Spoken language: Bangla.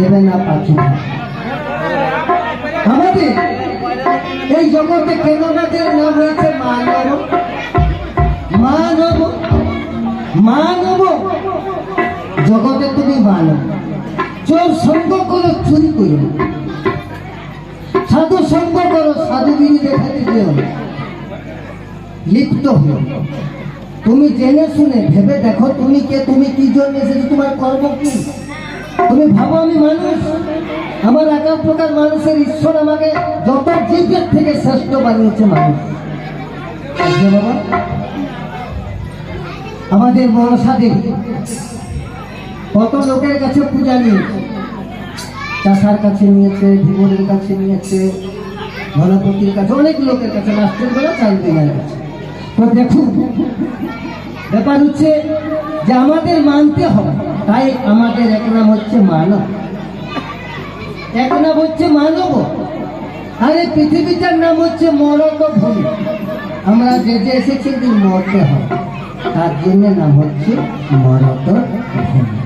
দেবে না পাখি। আমাদের এই জগতে কেন নাদের নাম হয়েছে মানব। মানব মানব জগতে তুমি মানব। চোর সঙ্গ করো, চুরি করো, সাধু সঙ্গ করো, সাধুগিরি দেখাতে যেও, লিপ্ত হও। তুমি জেনে শুনে ভেবে দেখো তুমি কে, তুমি কি জন্য এসেছো, তোমার কর্ম কি। তুমি ভাবো আমি মানুষ, আমার একা প্রকার মানুষের ঈশ্বর আমাকে যত জীবের থেকে শ্রেষ্ঠ বানিয়েছে মানুষ। বাবা আমাদের মনসা দেবী কত লোকের কাছে পূজা নিয়েছে, চাষার কাছে নিয়েছে, ভিবনের কাছে নিয়েছে, গণপতির কাছে, অনেক লোকের কাছে, লাস্টের বেলা চাল দিনের কাছে। তো দেখুন ব্যাপার হচ্ছে যে আমাদের মানতে হবে, তাই আমাদের এক নাম হচ্ছে মানব, এক নাম হচ্ছে মানব। আর এই পৃথিবীটার নাম হচ্ছে মরত ভূমি। আমরা যে যে এসেছি মরতে হবে, তার জন্য নাম হচ্ছে মরত ভূমি।